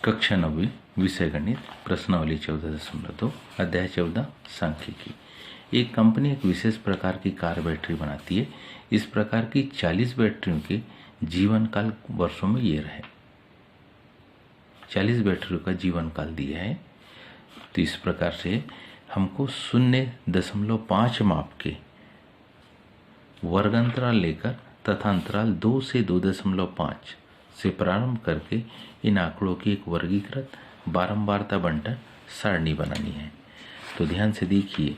कक्षा 9वीं विषय गणित प्रश्नावली 14.2 अध्याय 14 सांख्यिकी। एक कंपनी एक विशेष प्रकार की कार बैटरी बनाती है। इस प्रकार की 40 बैटरियों के जीवन काल वर्षों में ये रहे। 40 बैटरियों का जीवन काल दिया है। तो इस प्रकार से हमको 0.5 माप के वर्ग अंतराल लेकर तथा अंतराल 2 से 2.5 से प्रारंभ करके इन आंकड़ों की एक वर्गीकृत बारंबारता बंटन सारणी बनानी है। तो ध्यान से देखिए,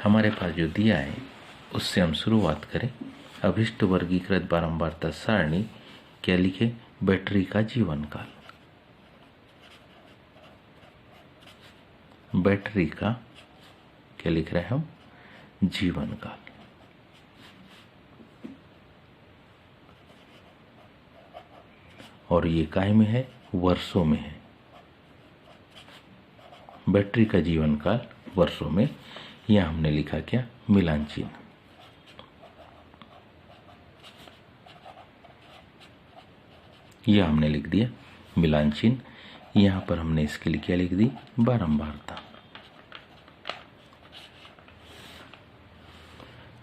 हमारे पास जो दिया है उससे हम शुरुआत करें। अभिष्ट वर्गीकृत बारंबारता सारणी क्या लिखे? बैटरी का जीवन काल। बैटरी का क्या लिख रहे हैं हम? जीवन काल। और ये काय में है? वर्षों में है। बैटरी का जीवन काल वर्षों में। यह हमने लिखा क्या? मिलान चिन्ह। यह हमने लिख दिया मिलान चिन्ह। यहां पर हमने इसके लिए क्या लिख दी? बारंबारता।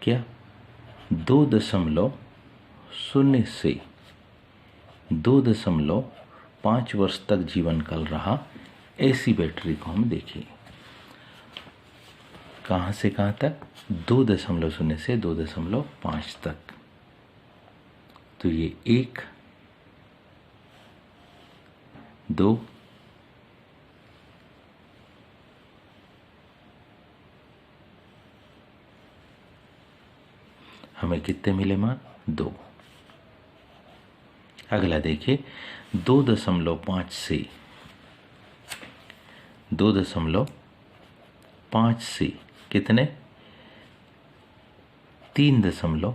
क्या 2.0 से 2.5 वर्ष तक जीवन काल रहा, ऐसी बैटरी को हम देखें। कहां से कहां तक? 2.0 से 2.5 तक। तो ये 1, 2, हमें कितने मिले मान? 2। अगला देखिए, 2.5 से 2.5 से कितने? 3.0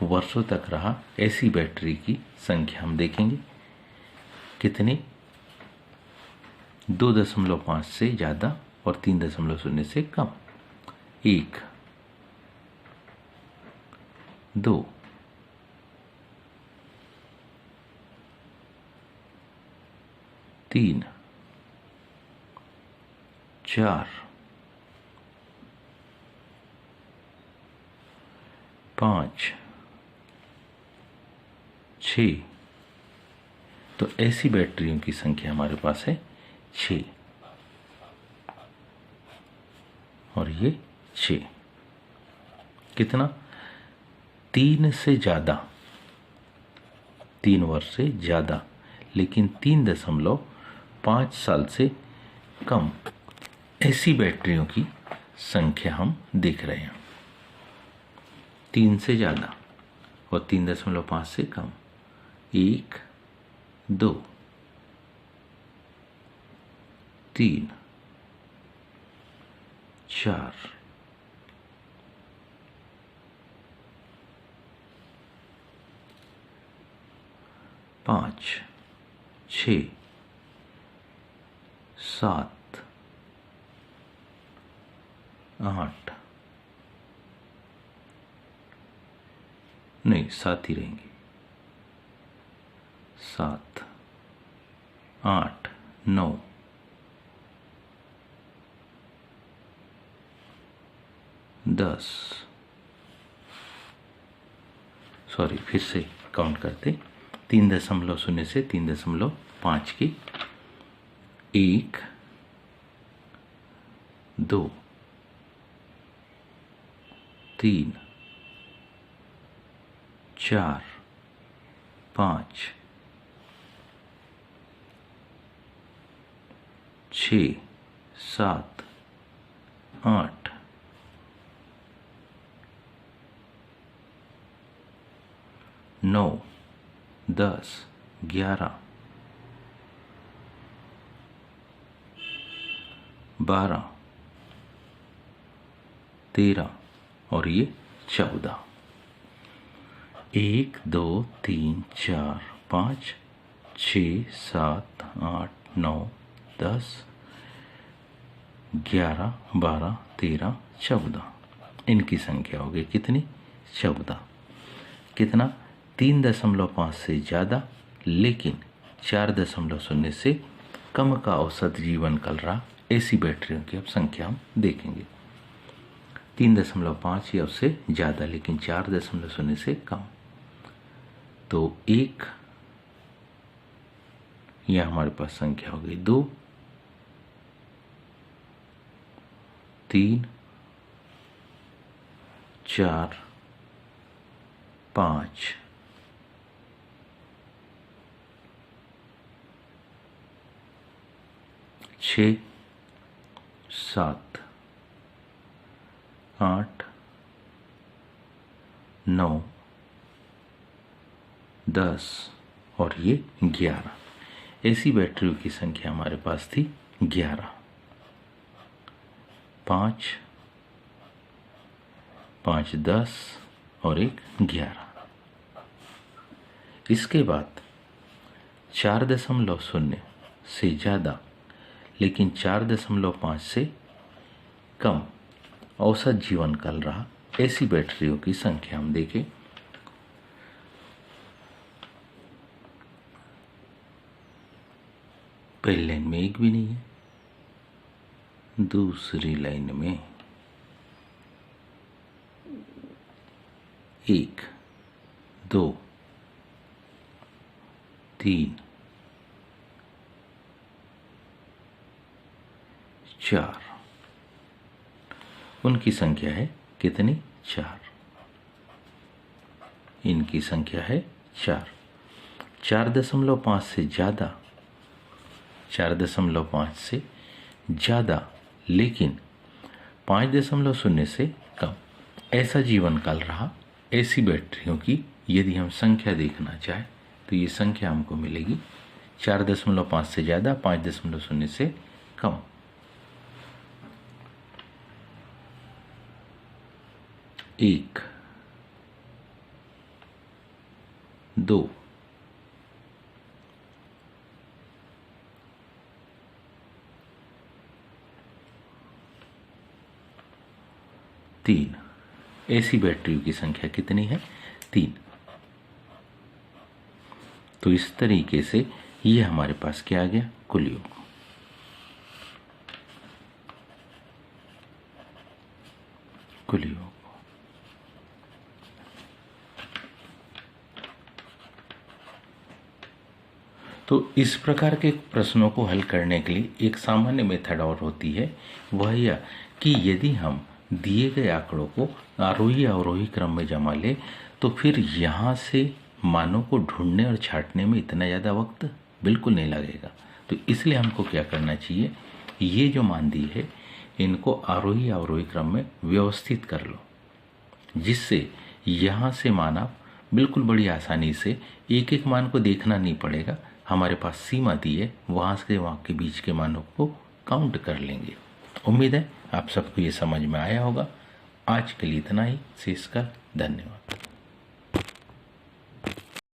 वर्षों तक रहा, ऐसी बैटरी की संख्या हम देखेंगे। कितनी? 2.5 से ज्यादा और 3.0 से कम। 1, 2, 3, 4, 5, 6। तो ऐसी बैटरियों की संख्या हमारे पास है 6। और ये 6 कितना? 3 से ज्यादा, 3 वर्ष से ज्यादा, लेकिन 3.5 साल से कम, ऐसी बैटरियों की संख्या हम देख रहे हैं। 3 से ज्यादा और 3.5 से कम। 1, 2, 3, 4, 5, 6, 7, 8, नहीं 7 ही रहेंगे। 7, 8, 9, 10। सॉरी, फिर से काउंट करते। 3.0 से 3.5 की 1, 2, 3, 4, 5, 6, 7, 8, 9, 10, 11, 12, 13 और ये 14। 1, 2, 3, 4, 5, 6, 7, 8, 9, 10, 11, 12, 13, 14। इनकी संख्या हो गई कितनी? 14। कितना? 3.5 से ज्यादा, लेकिन 4.0 से कम का औसत जीवन काल रहा, ऐसी बैटरियों की अब संख्या हम देखेंगे। 3.5 या उससे ज़्यादा, लेकिन 4.0 से कम। तो 1, यह हमारे पास संख्या हो गई 2, 3, 4, 5, 6, 7, 8, 9, 10 और ये 11। ऐसी बैटरियों की संख्या हमारे पास थी 11। 5, 5, 10 और 1, 11। इसके बाद 4.0 से ज़्यादा लेकिन 4.5 से कम औसत जीवन काल रहा, ऐसी बैटरियों की संख्या हम देखें। पहली लाइन में 1 भी नहीं है, दूसरी लाइन में 1, 2, 3, 4। उनकी संख्या है कितनी? 4। इनकी संख्या है 4। 4.5 से ज़्यादा, 4.5 से ज़्यादा लेकिन 5.0 से कम, ऐसा जीवन काल रहा, ऐसी बैटरियों की यदि हम संख्या देखना चाहें तो ये संख्या हमको मिलेगी 4.5 से ज़्यादा, 5.0 से कम। 1, 2, 3। ऐसी बैटरियों की संख्या कितनी है? 3। तो इस तरीके से ये हमारे पास क्या आ गया? कुल योग। कुल योग। तो इस प्रकार के प्रश्नों को हल करने के लिए एक सामान्य मेथड और होती है, वह यह कि यदि हम दिए गए आंकड़ों को आरोही अवरोही क्रम में जमा ले तो फिर यहाँ से मानों को ढूंढने और छांटने में इतना ज़्यादा वक्त बिल्कुल नहीं लगेगा। तो इसलिए हमको क्या करना चाहिए, ये जो मान दी है इनको आरोही अवरोही क्रम में व्यवस्थित कर लो, जिससे यहाँ से मान आप बिल्कुल बड़ी आसानी से एक एक मान को देखना नहीं पड़ेगा। हमारे पास सीमा दी है, वहाँ से वहाँ के बीच के मानों को काउंट कर लेंगे। उम्मीद है आप सबको ये समझ में आया होगा। आज के लिए इतना ही। शेष का धन्यवाद।